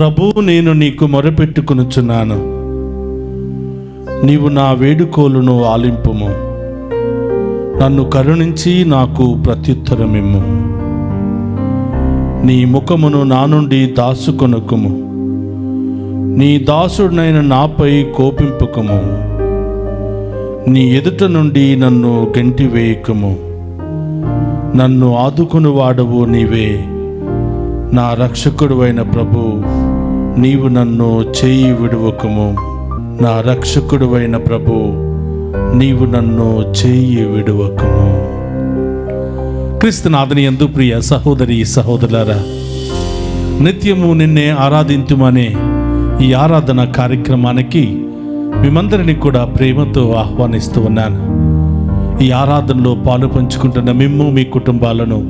ప్రభు, నేను నీకు మొరపెట్టుకొనుచున్నాను, నీవు నా వేడుకోలును ఆలింపుము. నన్ను కరుణించి నాకు ప్రత్యుత్తరమిమ్ము. నీ ముఖమును నా నుండి దాసుకొనకుము. నీ దాసుడైన నాపై కోపింపకము. నీ ఎదుట నుండి నన్ను గెంటివేయకము. నన్ను ఆదుకుని వాడవు నీవే. నా రక్షకుడువైన ప్రభు, నీవు నన్ను చేయి విడువకము. నా రక్షకుడువైన ప్రభు, నీవు నన్ను చేయి విడువకము. క్రీస్తునాథుని యందు ప్రియ సహోదరి సహోదరులారా, నిత్యము నిన్నే ఆరాధింతుమనే ఈ ఆరాధన కార్యక్రమానికి మిమ్మందరినీ కూడా ప్రేమతో ఆహ్వానిస్తూ ఉన్నాను. ఈ ఆరాధనలో పాలు పంచుకుంటున్న మిమ్ము, మీ కుటుంబాలను,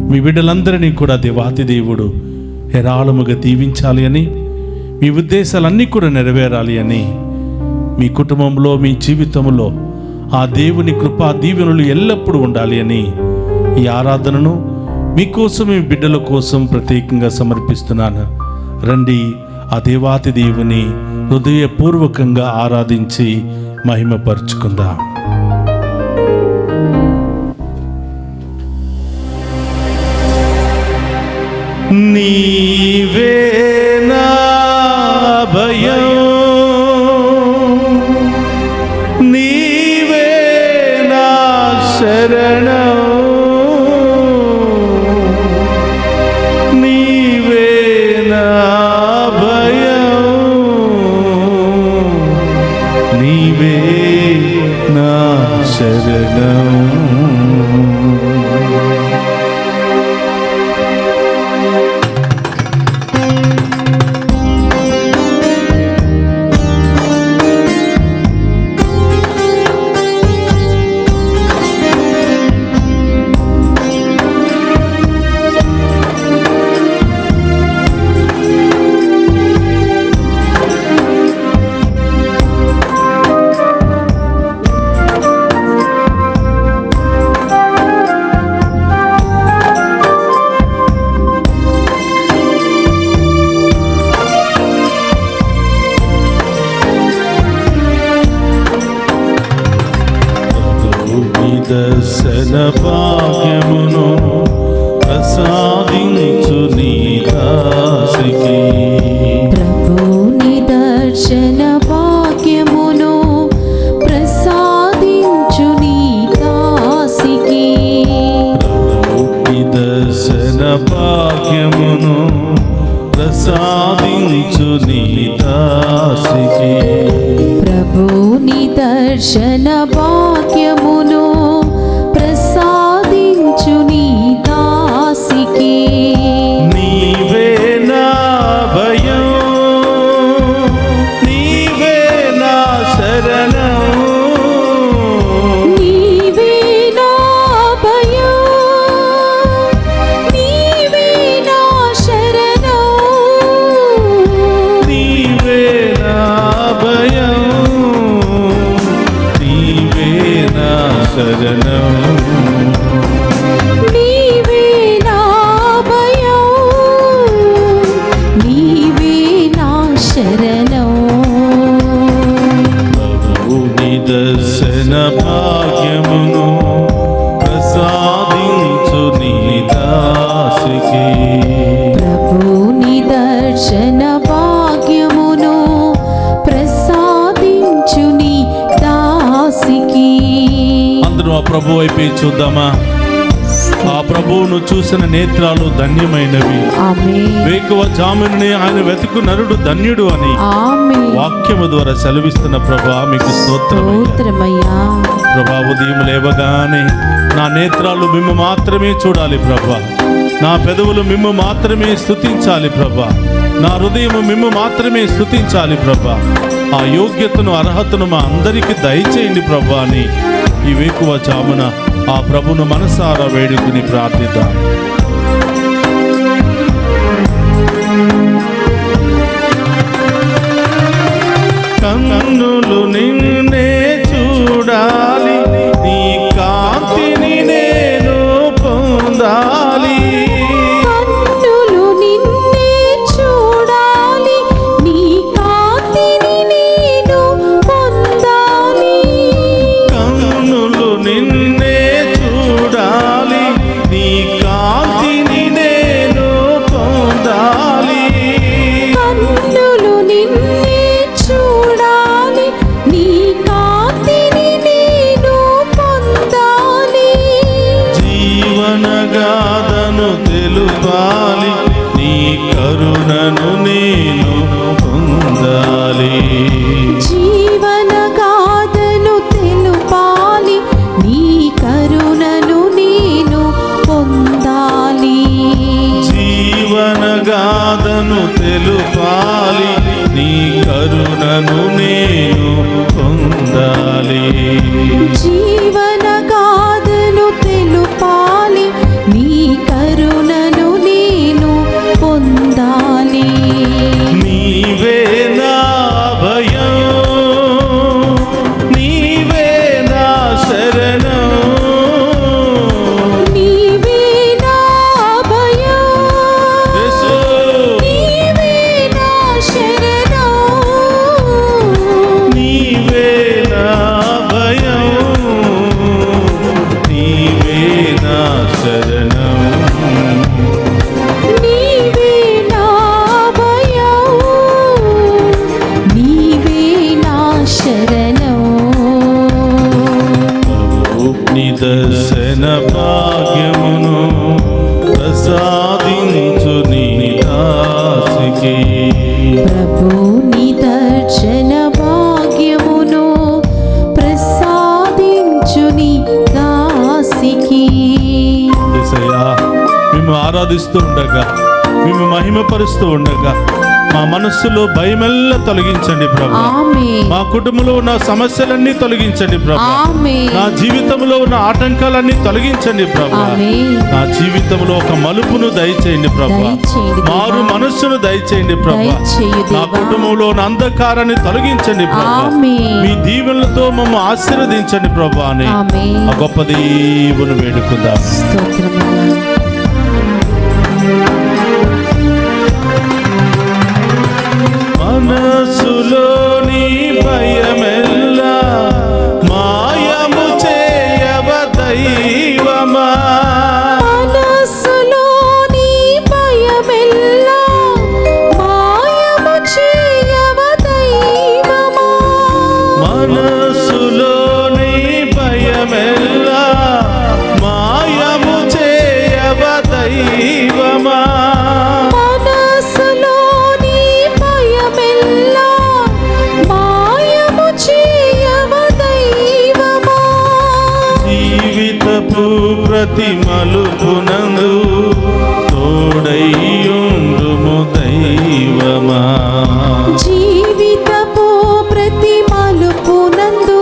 మీ బిడ్డలందరినీ కూడా దేవాతి దేవుడు హేరాళముగా దీవించాలి అని, మీ ఉద్దేశాలన్నీ కూడా నెరవేరాలి అని, మీ కుటుంబంలో, మీ జీవితంలో ఆ దేవుని కృపా దీవెనలు ఎల్లప్పుడూ ఉండాలి అని ఈ ఆరాధనను మీకోసం, మీ బిడ్డల కోసం ప్రత్యేకంగా సమర్పిస్తున్నాను. రండి, ఆ దేవాతి దేవుని హృదయపూర్వకంగా ఆరాధించి మహిమపరుచుకుందాం. నీవే నా భయం, నీవే నా శరణం, నీవే నా భయం, నీవే నా శరణం. దర్శన భాగ్యమును ప్రసాదించు నీ దాసికి. ప్రభుని దర్శన భాగ్యమును ప్రసాదించు నీ దాసికి. ప్రభుని దర్శన భాగ్యమును ప్రసాదించు నీ దాసికి. ప్రభుని దర్శన భాగ్యమును ప్రసాదించు నీ దాసికి. నీవే నా భయం, నీవే నా శరణం, నీవే నా భయం, నీవే నా శరణం, నీవే నా భయం, నీవే నా శరణం, నీవే నా భయం, నీవే నా శరణం. ప్రభుని దర్శన భాగ్యమును ప్రసాదించు నీ దాసికి. ప్రభుని దర్శన భాగ్యమును ప్రసాదించు నీ దాసికి. అందరూ ఆ ప్రభు వైపు చూద్దామా? ఆ ప్రభువును చూసిన నేత్రాలు ధన్యమైనవి. ఆమేన్. వేకువ జామునే ఆయన వెతుకు నరుడు ధన్యుడు అని ఆమేన్. వాక్యము ద్వారా సెలవిస్తున్న ప్రభా, మీకు స్తోత్రమయ్యా. ప్రభా, ఉదయం లేవగానే నా నేత్రాలు మిమ్ము మాత్రమే చూడాలి ప్రభా. నా పెదవులు మిమ్ము మాత్రమే స్తుతించాలి ప్రభా. నా హృదయము మిమ్ము మాత్రమే స్తుతించాలి ప్రభా. ఆ యోగ్యతను, అర్హతను మా అందరికీ దయచేయండి ప్రభా అని ఈ వేకువ జామున ఆ ప్రభును మనసారా వేడుకుని ప్రార్థిద్దాం. కన్నులు నిన్నే చూడాలి, నీ కాంతిని నేను పొందాలి. కన్నులు నిన్నే చూడాలి, తెలుపాలి, నీ కరుణను నేను పొందాలి. జీవన గాథను తెలుపాలి, నీ కరుణను నేను పొందాలి. జీవన గాథను తెలుపాలి, నీ కరుణను నేను పొందాలి. జీవన గాథను తెలుపాలి, నీ కరుణను నేను పొందాలి. నీవే నా భయం, నీవే నా శరణం, నీవే నా భయం, యేసు. నీవే నా శరణం, నీవే నా భయం, నీవే నా శరణం, నీవే నా భయం, నీవే నా శరణం. నిదర్శన భాగ్యమును ప్రసాదించు నీ దాసికి. ప్రభు నిదర్శన భాగ్యమును ప్రసాదించు నీ దాసికి. యేసయ్యా, మేము ఆరాధిస్తూ ఉండగా, మేము మహిమపరుస్తూ ఉండగా మా మనస్సులో భయమెల్లా తొలగించండి ప్రభు. ఆమేన్. మా కుటుంబంలో ఉన్న సమస్యలన్నీ తొలగించండి ప్రభు. ఆమేన్. నా జీవితంలో ఉన్న ఆటంకాలన్నీ తొలగించండి ప్రభు. ఆమేన్. నా జీవితంలో ఒక మలుపును దయచేయండి ప్రభు. దయచేయండి దేవా. మారు మనస్సును దయచేయండి ప్రభు. దయచేయు నా దేవా. కుటుంబంలో ఉన్న అంధకారాన్ని తొలగించండి ప్రభు. ఆమేన్. మీ దీవెనలతో మమ్మ ఆశీర్వదించండి ప్రభు అని ఆమేన్. ఆ గొప్ప దేవుని వేడుకుందాం. స్తోత్రమయ్యా. మనసులోని భయమెల్లా మాయము చేయవ దైవమా. మనస్సులోని భయమెల్లా మాయము చేయవ దైవమా. మనసులోని భయమెల్లా మాయము చేయవ దైవమా. మనస్సులోని భయమెల్లా మాయము చేయవ దైవమా. జీవితపు ప్రతి మలుపునందు తోడైయుండుము దైవమా. జీవితపు ప్రతి మలుపునందు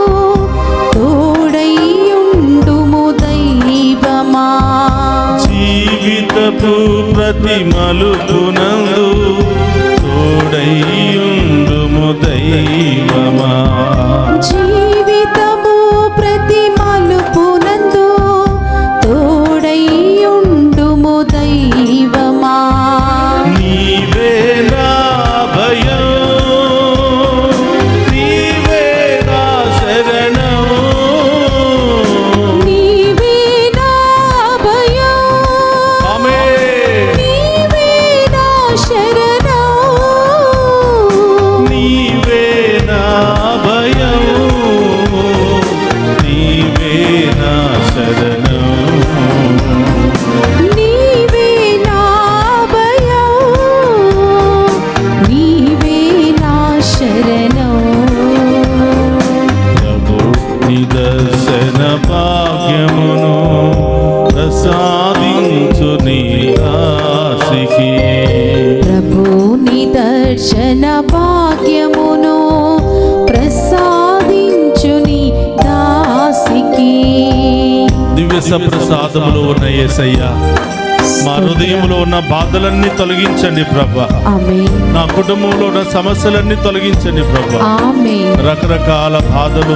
తోడైయుండుము దైవమా. జీవితపు ప్రతి మలుపునందు తోడైయుండుము దైవమా. జీవితము ప్రతి మలుపునందు తోడైయుండుము దైవమా. నీవే నా భయం, నీవే నా శరణం, నీవే నా భయం, ఆమేన్. నీవే నా శరణం, నీవే నా భయం, నీవే నా శరణం, నీవే నా భయం, నీవే నా శరణం. ప్రభు నిదర్శన భాగ్యమును ప్రసాదించు నీ దాసికి. ప్రభు నిదర్శన భాగ్యమును ప్రసాదించు నీ దాసికి. దివ్య సప్రసాదములో ఉన్న యేసయ్య, మా హృదయంలో ఉన్న బాధలన్నీ తొలగించండి ప్రభా. ఆమేన్. నా కుటుంబంలో ఉన్న సమస్యలన్నీ తొలగించండి ప్రభా. ఆమేన్. రకరకాల బాధలు,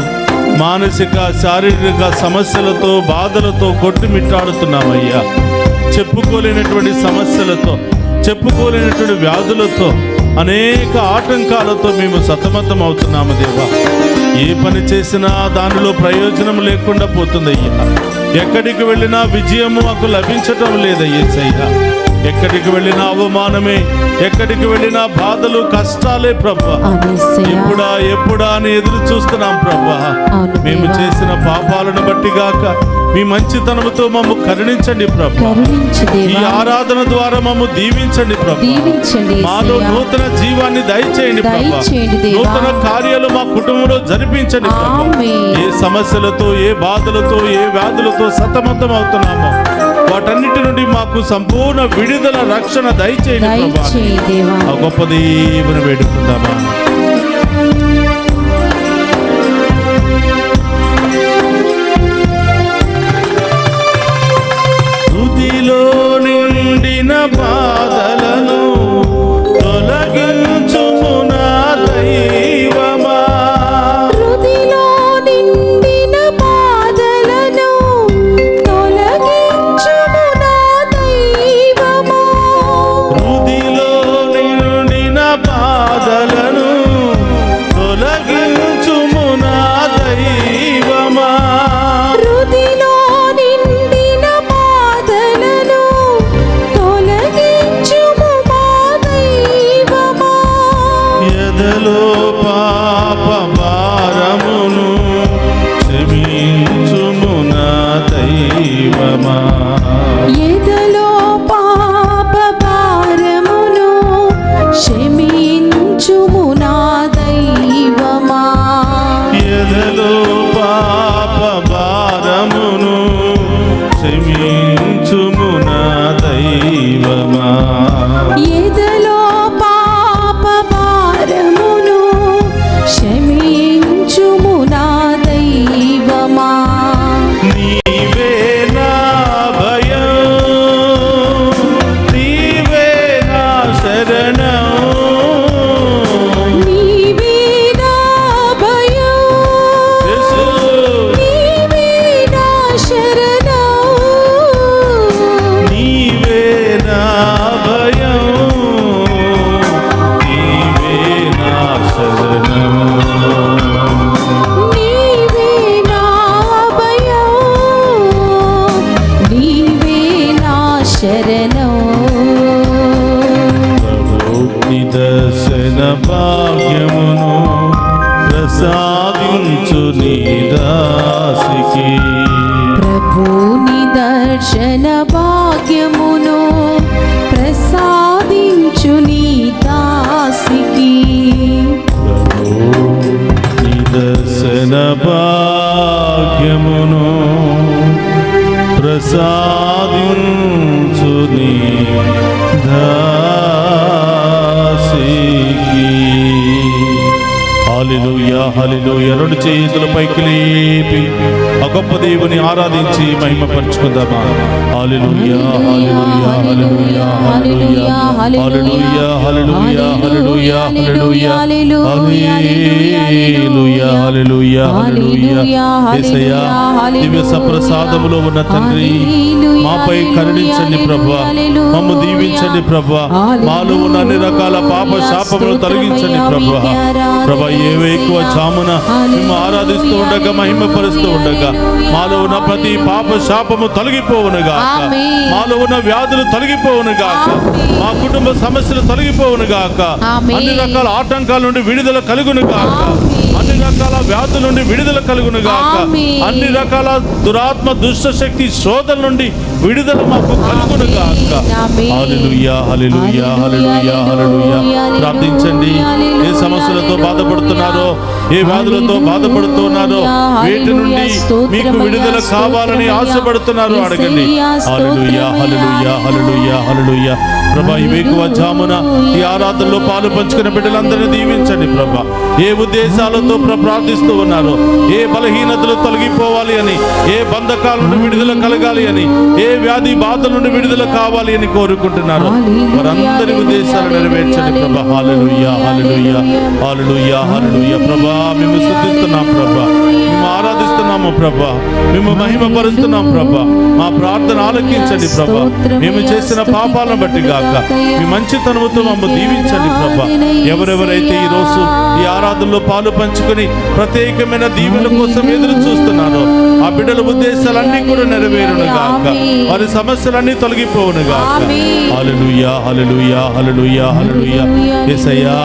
మానసిక శారీరక సమస్యలతో బాధలతో కొట్టుమిట్టాడుతున్నామయ్యా. చెప్పుకోలేనటువంటి సమస్యలతో, చెప్పుకోలేనటువంటి వ్యాధులతో, అనేక ఆటంకాలతో మేము సతమతం అవుతున్నాము దేవా. ఏ పని చేసినా దానిలో ప్రయోజనం లేకుండా పోతుందయ్యా. ఎక్కడికి వెళ్ళినా విజయము మాకు లభించటం లేదయ్యేసయ్యా. ఎక్కడికి వెళ్ళినా అవమానమే, ఎక్కడికి వెళ్ళినా బాధలు, కష్టాలే ప్రభా. ఎప్పుడా అని ఎదురు చూస్తున్నాం ప్రభా. అవును మేము దేవా. చేసిన పాపాలను బట్టి గాక, మీ మంచితనముతో మమ్ము కరుణించండి ప్రభు. కరుణించు ఈ దేవా, ఆరాధన ద్వారా మమ్ము దీవించండి ప్రభు. దీవించండి మాలో యేసయ్యా. నూతన జీవాన్ని దయచేయండి ప్రభు. దయచేయండి దేవా. నూతన కార్యాలు మా కుటుంబంలో జరిపించండి ప్రభు. ఆమేన్. ఏ సమస్యలతో, ఏ బాధలతో, ఏ వ్యాధులతో సతమతం అవుతున్నామో వాటన్నిటి నుండి మాకు సంపూర్ణ విడుదల, రక్షణ దయచేయండి ప్రభు. దయచేయి దేవా. ఆ గొప్ప దేవుని వేడుకుందామా. హృదిలో నిండిన బాధలను తొలగించుము నా దైవమా. హృదిలో నిండిన బాధలను తొలగించుము నా దైవమా. హృదిలో నిండిన బాధలను తొలగించుము నా దైవమా. హృదిలో నిండిన బాధలను తొలగించుము మా దైవమా. ఎదలో పాప భారమును క్షమించుము నా దైవమా. ఎదలో పాప భారమును క్షమించుము నా దైవమా. ఎదలో పాప భారమును క్షమించుము నా దైవమా. ఎదలో పాప భారమును క్షమించుము నా దైవమా. నీవే నా భయం, నీవే నా శరణం. నీవే నా భయం, యేసు, నీవే నా శరణం. నీవే నా భయం, నీవే నా శరణం. నీవే నా భయం, నీవే నా శరణం. ప్రభు నిదర్శన భాగ్యమును ప్రసాదించు నీ దాసికి. ప్రభు నిదర్శన భాగ్యమును ప్రసాదించు నీ దాసికి. ప్రభు నిదర్శన భాగ్యమును ప్రసాదించు నీ దాసికి. హల్లెలూయా, హల్లెలూయా. రెండు చేతుల పైకి లేపి ఆ గొప్ప దేవుని ఆరాధించి మహిమపరచుకుందామా. హల్లెలూయా, హల్లెలూయా, హల్లెలూయా, హల్లెలూయా, హల్లెలూయా, హల్లెలూయా, హల్లెలూయా, హల్లెలూయా, హల్లెలూయా, హల్లెలూయా, హల్లెలూయా. యేసయ్యా, దివ్య సప్రసాదములో ఉన్న తండ్రి, మాపై కరుణించండి ప్రభా. మమ్ము దీవించండి ప్రభా. మాలో ఉన్న అన్ని రకాల పాప శాపములు తొలగించండి ప్రభా. ప్రభా, ఏవే ఎక్కువ జామున మేము ఆరాధిస్తూ ఉండగా, మహిమపరుస్తూ ఉండగా మాలో ఉన్న ప్రతి పాప శాపము తొలగిపోవునుగా. ఆమేన్. మాలో ఉన్న వ్యాధులు తొలగిపోవునుగాక. మా కుటుంబ సమస్యలు తొలగిపోవునుగాక. ఆమేన్. అన్ని రకాల ఆటంకాల నుండి విడుదల కలుగునుగాక. ఆమేన్. అన్ని రకాల వ్యాధుల నుండి విడుదల కలుగునుగాక. ఆమేన్. అన్ని రకాల దురాత్మ దుష్ట శక్తి శోధన నుండి విడుదల మాకు కలుగునుగాక. ఆమేన్. హల్లెలూయా, హల్లెలూయా, హల్లెలూయా, హల్లెలూయా. ప్రార్థించండి. ఏ సమస్యలతో బాధపడుతున్నారో, ఏ వ్యాధులతో బాధపడుతున్నారో వీటి నుండి మీకు విడుదల కావాలని ఆశపడుతున్నారు అడగండి. హల్లెలూయా, హల్లెలూయా, హల్లెలూయా, హల్లెలూయా. ప్రభా, ఈ వేకువ జామున ఈ ఆరాధనలో పాలు పంచుకున్న బిడ్డలందరినీ దీవించండి ప్రభా. ఏ ఉద్దేశాలతో ప్రార్థిస్తూ ఉన్నారో, ఏ బలహీనతలు తొలగిపోవాలి అని, ఏ బంధకాల నుండి విడుదల కలగాలి అని, ఏ వ్యాధి బాధల నుండి విడుదల కావాలి అని కోరుకుంటున్నారు వారందరి ఉద్దేశాలు నెరవేర్చండి ప్రభా. హల్లెలూయా, హల్లెలూయా, హల్లెలూయా, హల్లెలూయా. ప్రభా, మేము స్తుతిస్తున్నాం ప్రభా, మేము ఆరాధిస్తున్నాము ప్రభా, మేము మహిమపరుస్తున్నాం ప్రభా. మా ప్రార్థన ఆలకించండి ప్రభా. మేము చేసిన పాపాలను బట్టి గాక మీ మంచితనముతో మమ్మల్ని దీవించండి ప్రభా. ఎవరెవరైతే ఈ రోజు ఈ ఆరాధనలో పాలు పంచుకొని ప్రత్యేకమైన దీవెన కోసం ఎదురు చూస్తున్నారో ఆ బిడ్డల ఉద్దేశాలన్నీ కూడా నెరవేరును గాక. వారి సమస్యలన్నీ తొలగిపోవును గాక. హల్లెలూయా, హల్లెలూయా, హల్లెలూయా, హల్లెలూయా. యేసయ్యా,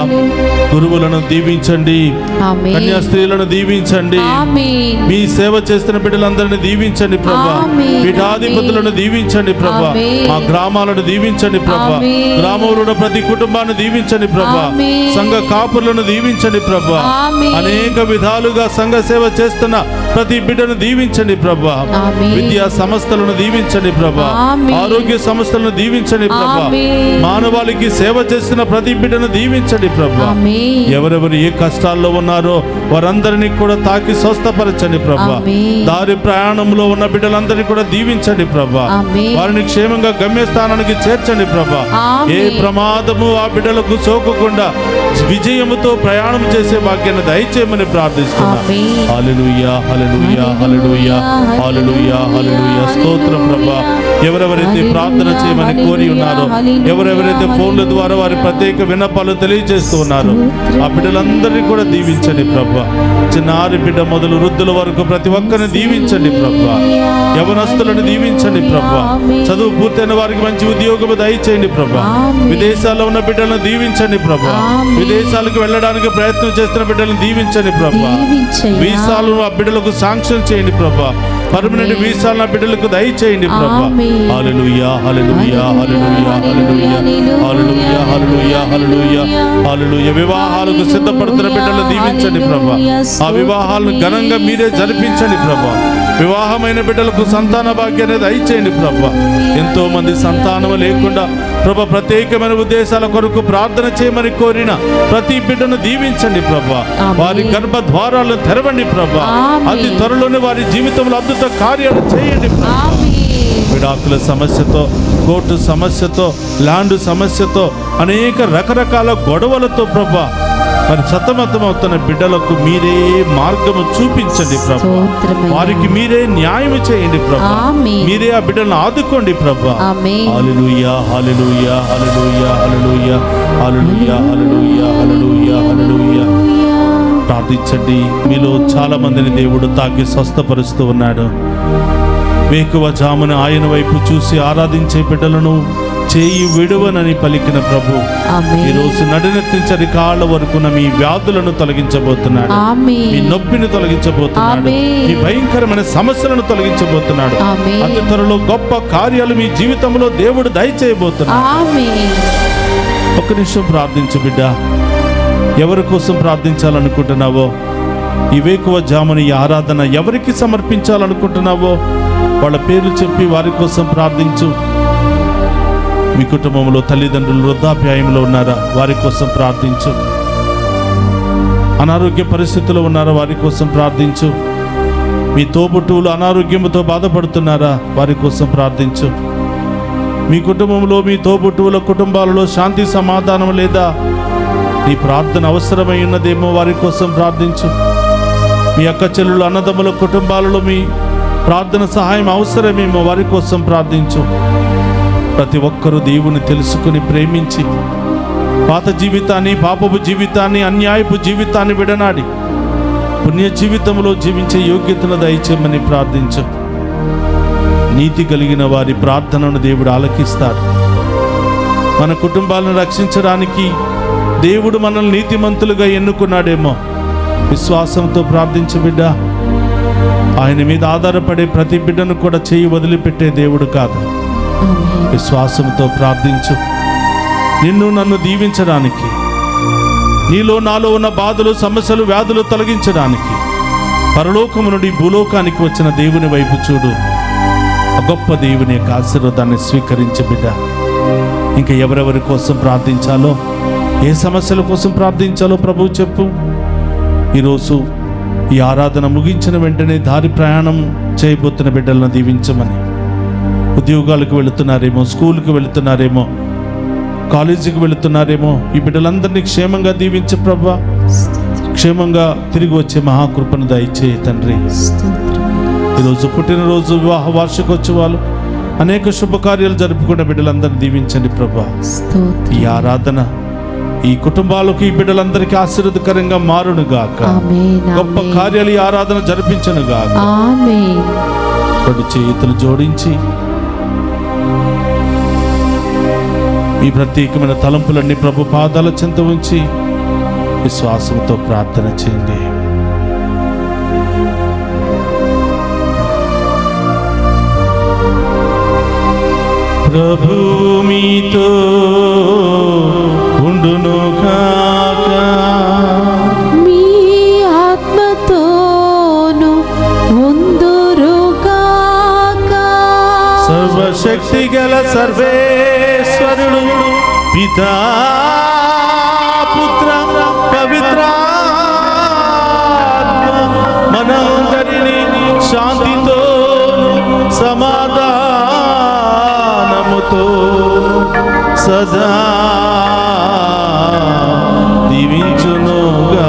గురువులను దీవించండి, ఆమేన్. కన్యా స్త్రీలను దీవించండి, ఆమేన్. మీ సేవ చేస్తున్న బిడ్డలందరినీ దీవించండి ప్రభా. ఆమేన్. పీఠాధిపతులను దీవించండి ప్రభా. ఆమేన్. మా గ్రామాలను దీవించండి ప్రభా. ఆమేన్. గ్రామంలో ఉన్న ప్రతి కుటుంబాన్ని దీవించండి ప్రభా. ఆమేన్. సంఘ కాపులను దీవించండి ప్రభా. ఆమేన్. అనేక విధాలుగా సంఘ సేవ చేస్తున్న ప్రతి బిడ్డను దీవించండి ప్రభా. ఆమేన్. విద్యా సంస్థలను దీవించండి ప్రభా. ఆమేన్. ఆరోగ్య సంస్థలను దీవించండి ప్రభా. ఆమేన్. మానవాళికి సేవ చేస్తున్న ప్రతి బిడ్డను దీవించండి ప్రభా. ఆమేన్. ఎవరెవరు ఏ కష్టాల్లో ఉన్నారో వారందరినీ కూడా తాకి స్వస్థపరచండి ప్రభా. ఆమేన్. దారి ప్రయాణంలో ఉన్న బిడ్డలందరినీ కూడా దీవించండి ప్రభా. ఆమేన్. వారిని క్షేమంగా గమ్యస్థానానికి చేర్చండి ప్రభా. ఆమేన్. ఏ ప్రమాదము ఆ బిడ్డలకు సోకకుండా విజయముతో ప్రయాణం చేసే భాగ్యాన్ని దయచేయమని ప్రార్థిస్తున్నా. ఆమేన్. హల్లెలూయా, హల్లెలూయా, హల్లెలూయా, హల్లెలూయా, హల్లెలూయా. స్తోత్రం ప్రభా. ఎవరెవరైతే ప్రార్థన చేయమని కోరి ఉన్నారో, ఎవరెవరైతే ఫోన్ల ద్వారా వారి ప్రత్యేక విన్నపాలు తెలియజేస్తూ ఉన్నారో ఆ బిడ్డలందరినీ కూడా దీవించండి ప్రభా. చిన్నారి బిడ్డ మొదలు వృద్ధుల వరకు ప్రతి ఒక్కరిని దీవించండి ప్రభా. యవనస్తులను దీవించండి ప్రభా. చదువు పూర్తయిన వారికి మంచి ఉద్యోగం దయచేయండి ప్రభా. విదేశాల్లో ఉన్న బిడ్డలను దీవించండి ప్రభా. విదేశాలకు వెళ్ళడానికి ప్రయత్నం చేస్తున్న బిడ్డలను దీవించండి ప్రభా. దీవించయ్యా. వీసాలను ఆ బిడ్డలకు శాంక్షన్ చేయండి ప్రభా. పర్మనెంట్ వీసాలను ఆ బిడ్డలకు దయచేయండి ప్రభా. ఆమేన్. హల్లెలూయా, హల్లెలూయా, హల్లెలూయా, హల్లెలూయా, హల్లెలూయా, హల్లెలూయా, హల్లెలూయా, హల్లెలూయా. వివాహాలకు సిద్ధపడుతున్న బిడ్డలను దీవించండి ప్రభా. ఆ వివాహాలను ఘనంగా మీరే జరిపించండి ప్రభా. వివాహమైన బిడ్డలకు సంతాన భాగ్యాన్ని దయచేయండి ప్రభా. ఎంతో మంది సంతానం లేకుండా ప్రభా ప్రత్యేకమైన ఉద్దేశాల కొరకు ప్రార్థన చేయమని కోరిన ప్రతి బిడ్డను దీవించండి ప్రభా. వారి గర్భ ద్వారాలను తెరవండి ప్రభా. అతి త్వరలోనే వారి జీవితంలో అద్భుత కార్యాలు చేయండి ప్రభా. విడాకుల సమస్యతో, కోర్టు సమస్యతో, ల్యాండ్ సమస్యతో, అనేక రకరకాల గొడవలతో ప్రభా మరి సతమతమవుతున్న బిడ్డలకు మీరే మార్గము చూపించండి ప్రభా. స్తోత్రమయ్యా. వారికి మీరే న్యాయం చేయండి ప్రభా. ఆమేన్. మీరే ఆ బిడ్డలను ఆదుకోండి ప్రభా. ఆమేన్. హల్లెలూయా, హల్లెలూయా, హల్లెలూయా, హల్లెలూయా, హల్లెలూయా, హల్లెలూయా, హల్లెలూయా, హల్లెలూయా. ప్రార్థించండి. మీలో చాలా మందిని దేవుడు తాకి స్వస్థపరుస్తూ ఉన్నాడు. వేకువ జామున ఆయన వైపు చూసి ఆరాధించే బిడ్డలను చేయి విడువనని పలికిన ప్రభు ఆమేన్. ఈ రోజు నడునెత్తించని కాళ్ళ వరకున మీ వ్యాధులను తొలగించబోతున్నాడు. ఆమేన్. మీ నొప్పిని తొలగించబోతున్నాడు. ఆమేన్. మీ భయంకరమైన సమస్యలను తొలగించబోతున్నాడు. ఆమేన్. అతి త్వరలో గొప్ప కార్యాలు మీ జీవితంలో దేవుడు దయచేయబోతున్నాడు. ఆమేన్. ఒక్క నిమిషం ప్రార్థించు బిడ్డ. ఎవరి కోసం ప్రార్థించాలనుకుంటున్నావో, ఈ వేకువ జామున ఈ ఆరాధన ఎవరికి సమర్పించాలనుకుంటున్నావో వాళ్ళ పేర్లు చెప్పి వారి కోసం ప్రార్థించు. మీ కుటుంబంలో తల్లిదండ్రులు వృద్ధాప్యాయంలో ఉన్నారా? వారి కోసం ప్రార్థించు. అనారోగ్య పరిస్థితుల్లో ఉన్నారా? వారి కోసం ప్రార్థించు. మీ తోబుట్టువులు అనారోగ్యంతో బాధపడుతున్నారా? వారి కోసం ప్రార్థించు. మీ కుటుంబంలో మీ తోబుట్టువుల కుటుంబాలలో శాంతి సమాధానం లేదా? నీ ప్రార్థన అవసరమై ఉన్నదేమో, వారి కోసం ప్రార్థించు. మీ అక్క చెల్లెలు అన్నదమ్ముల కుటుంబాలలో మీ ప్రార్థన సహాయం అవసరమేమో, వారి కోసం ప్రార్థించు. ప్రతి ఒక్కరూ దేవుని తెలుసుకుని ప్రేమించి పాత జీవితాన్ని, పాపపు జీవితాన్ని, అన్యాయపు జీవితాన్ని విడనాడి పుణ్య జీవితంలో జీవించే యోగ్యతను దయచేయమని ప్రార్థించు. నీతి కలిగిన వారి ప్రార్థనను దేవుడు ఆలకిస్తాడు. మన కుటుంబాలను రక్షించడానికి దేవుడు మనల్ని నీతిమంతులుగా ఎన్నుకున్నాడేమో. విశ్వాసంతో ప్రార్థించు బిడ్డ. ఆయన మీద ఆధారపడే ప్రతి బిడ్డను కూడా చేయి వదిలిపెట్టే దేవుడు కాదు. ఆమేన్. విశ్వాసంతో ప్రార్థించు. నిన్ను నన్ను దీవించడానికి, నీలో నాలో ఉన్న బాధలు, సమస్యలు, వ్యాధులు తొలగించడానికి పరలోకము నుండి భూలోకానికి వచ్చిన దేవుని వైపు చూడు. ఆ గొప్ప దేవుని యొక్క ఆశీర్వాదాన్ని స్వీకరించు బిడ్డ. ఇంకా ఎవరెవరి కోసం ప్రార్థించాలో, ఏ సమస్యల కోసం ప్రార్థించాలో ప్రభువు చెప్పు. ఈరోజు ఈ ఆరాధన ముగించిన వెంటనే దారి ప్రయాణం చేయబోతున్న బిడ్డలను దీవించమని. ఉద్యోగాలకు వెళుతున్నారేమో, స్కూల్కి వెళుతున్నారేమో, కాలేజీకి వెళుతున్నారేమో, ఈ బిడ్డలందరినీ క్షేమంగా దీవించు ప్రభా. క్షేమంగా తిరిగి వచ్చే మహాకృపను దయచేయి తండ్రి. ఈరోజు పుట్టినరోజు, వివాహ వార్షికోత్సవాలు, అనేక శుభకార్యాలు జరుపుకున్న బిడ్డలందరినీ దీవించండి ప్రభా. ఈ ఆరాధన ఈ కుటుంబాలకు, ఈ బిడ్డలందరికీ ఆశీర్వదకరంగా మారునుగాక. గొప్ప కార్యాలు ఈ ఆరాధన జరిపించనుగాక. రెండు చేతులు జోడించి మీ ప్రత్యేకమైన తలంపులన్నీ ప్రభు పాదాల చెంత ఉంచి విశ్వాసంతో ప్రార్థన చేయండి. ప్రభు మీతో ఉండునుగాక. మీ ఆత్మతోను ఉందురుగాక. సర్వశక్తి గల సర్వేశ్వరుడు పితా పుత్ర పవిత్రాత్మ మనందరినీ శాంతితో సమాధానముతో సదా దీవించునుగాక.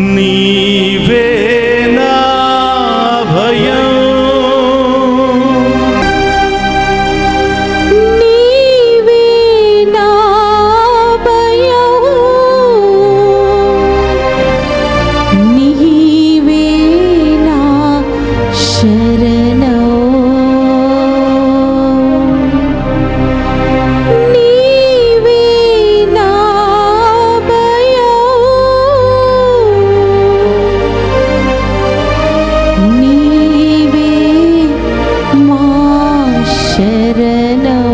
నీవే నా భయం, నీవే నా భయం, నీవే నా శరణం, నీవే నా భయం, నీవే మా శరణం.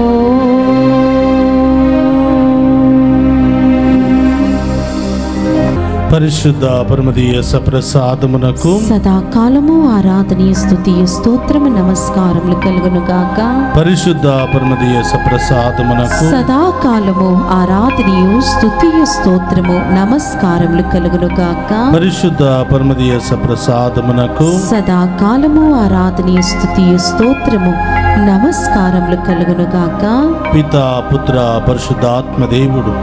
పరిశుద్ధ పరమదీయ సప్రసాదమునకు సదాకాలము ఆరాధనీయ స్తుతియు స్తోత్రము నమస్కారములు కలుగునుగాక. పరిశుద్ధ పరమదీయ సప్రసాదమునకు సదాకాలము ఆరాధనీయు స్తుతియు స్తోత్రము నమస్కారములు కలుగునుగాక. పరిశుద్ధ పరమదీయ సప్రసాదమునకు సదాకాలము ఆరాధనీయ స్తుతియు స్తోత్రము నమస్కారములు కలుగునుగాక. పితా పుత్ర పరిశుద్ధాత్మ దేవుడు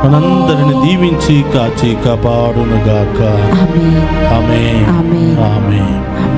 మనందరిని దీవించి కాచి కాపాడునుగాక. ఆమేన్. ఆమేన్. ఆమేన్. ఆమేన్. ఆమేన్.